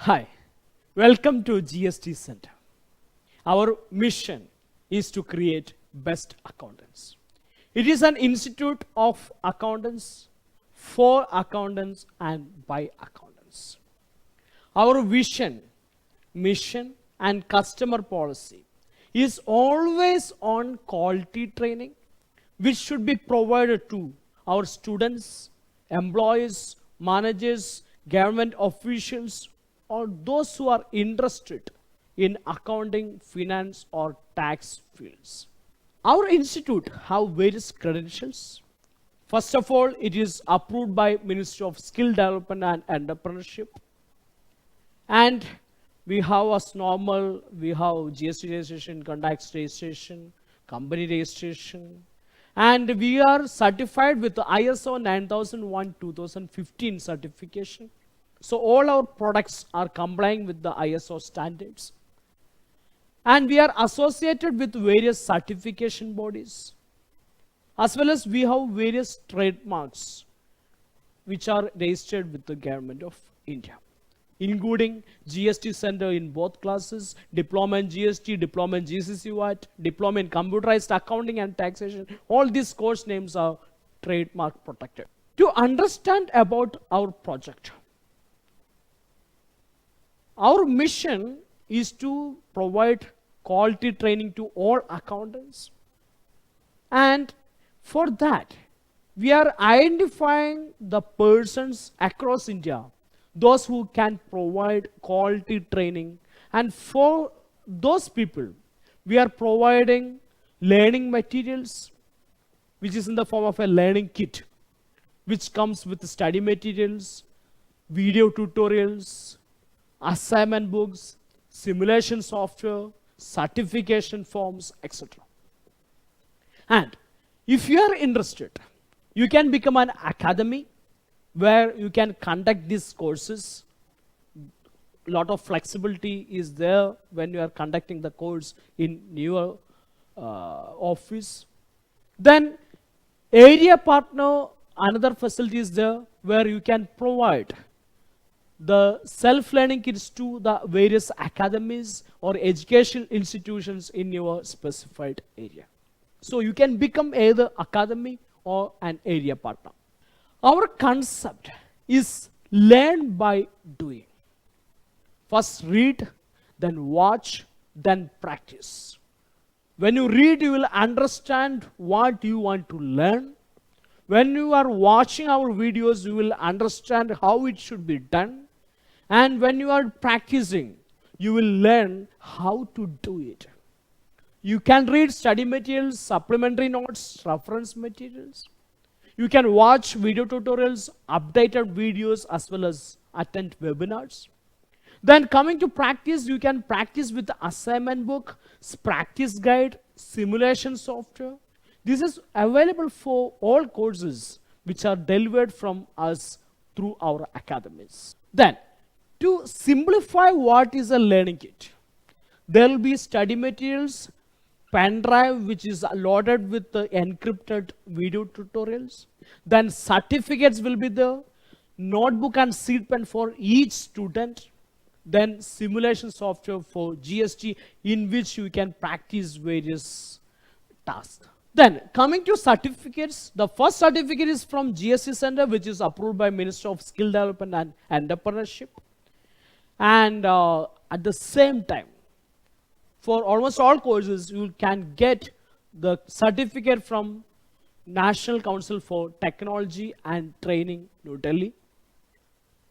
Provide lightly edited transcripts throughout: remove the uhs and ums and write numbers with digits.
Hi, welcome to GST Center. Our mission is to create best accountants. It is an institute of accountants, for accountants, and by accountants. Our vision, mission, and customer policy is always on quality training, which should be provided to our students, employees, managers, government officials, or those who are interested in accounting, finance, or tax fields. Our institute have various credentials. First of all, it is approved by Ministry of Skill Development and Entrepreneurship. And we have as normal, we have GST registration, contact registration, company registration. And we are certified with the ISO 9001-2015 certification. So all our products are complying with the ISO standards. And we are associated with various certification bodies. As well as we have various trademarks which are registered with the Government of India, including GST Center in both classes, Diploma in GST, Diploma in GCC VAT, Diploma in Computerized Accounting and Taxation. All these course names are trademark protected. To understand about our project, our mission is to provide quality training to all accountants. And for that, we are identifying the persons across India, those who can provide quality training. And for those people, we are providing learning materials, which is in the form of a learning kit, which comes with study materials, video tutorials, assignment books, simulation software, certification forms, etc. And if you are interested, you can become an academy where you can conduct these courses. A lot of flexibility is there when you are conducting the course in your office. Then area partner, another facility is there where you can provide the self-learning kits to the various academies or educational institutions in your specified area. So you can become either academy or an area partner. Our concept is learn by doing. First read, then watch, then practice. When you read, you will understand what you want to learn. When you are watching our videos, you will understand how it should be done. And when you are practicing, you will learn how to do it. You can read study materials, supplementary notes, reference materials. You can watch video tutorials, updated videos, as well as attend webinars. Then coming to practice, you can practice with the assignment book, practice guide, simulation software. This is available for all courses which are delivered from us through our academies. Then, to simplify what is a learning kit, there will be study materials, pen drive which is loaded with the encrypted video tutorials. Then certificates will be there, notebook and seed pen for each student. Then simulation software for GST in which you can practice various tasks. Then coming to certificates, the first certificate is from GST Center, which is approved by Ministry of Skill Development and Entrepreneurship. And at the same time, for almost all courses, you can get the certificate from National Council for Technology and Training, New Delhi.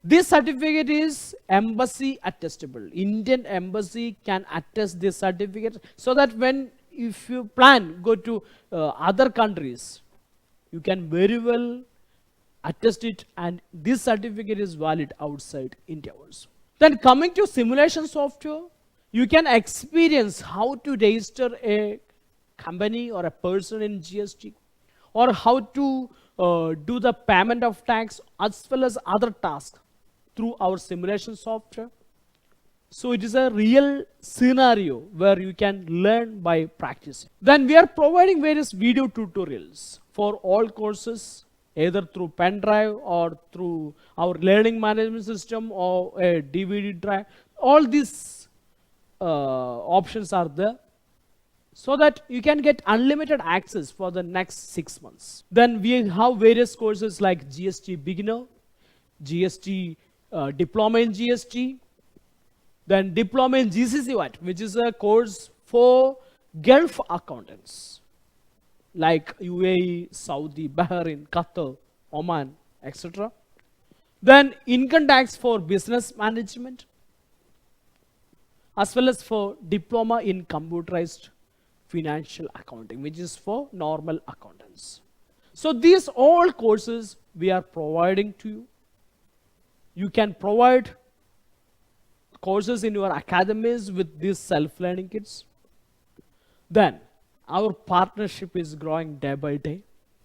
This certificate is embassy attestable. Indian embassy can attest this certificate so that if you plan go to other countries, you can very well attest it, and this certificate is valid outside India also. Then coming to simulation software, you can experience how to register a company or a person in GST, or how to do the payment of tax as well as other tasks through our simulation software. So it is a real scenario where you can learn by practicing. Then we are providing various video tutorials for all courses either through pen drive or through our learning management system or a DVD drive. All these options are there, so that you can get unlimited access for the next 6 months. Then we have various courses like GST Beginner, GST Diploma in GST, then Diploma in GCC VAT, which is a course for Gulf accountants like UAE, Saudi, Bahrain, Qatar, Oman, etc. Then income tax for business management, as well as for diploma in computerized financial accounting, which is for normal accountants. So these all courses we are providing to you. You can provide courses in your academies with these self-learning kits. Then our partnership is growing day by day.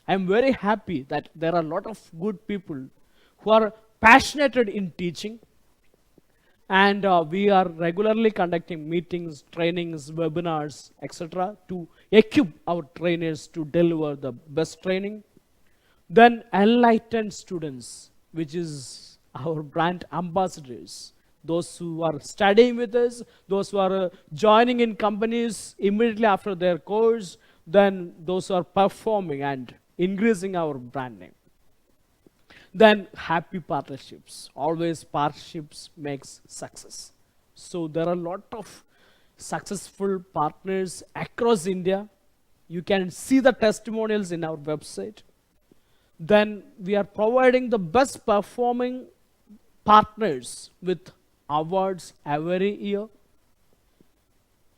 I am very happy that there are a lot of good people who are passionate in teaching, and we are regularly conducting meetings, trainings, webinars, etc. to equip our trainers to deliver the best training. Then enlightened students, which is our brand ambassadors, those who are studying with us, those who are joining in companies immediately after their course, then those who are performing and increasing our brand name. Then happy partnerships. Always partnerships makes success. So there are a lot of successful partners across India. You can see the testimonials in our website. Then we are providing the best performing partners with awards every year.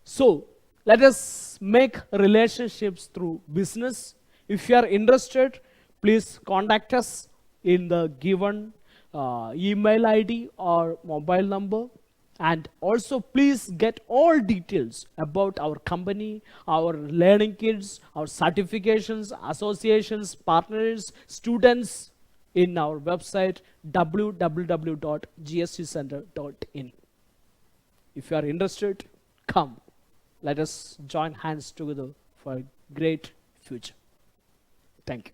So let us make relationships through business. If you are interested, please contact us in the given email ID or mobile number. And also please get all details about our company, our learning kits, our certifications, associations, partners, students in our website www.gstcenter.in. If you are interested, come. Let us join hands together for a great future. Thank you.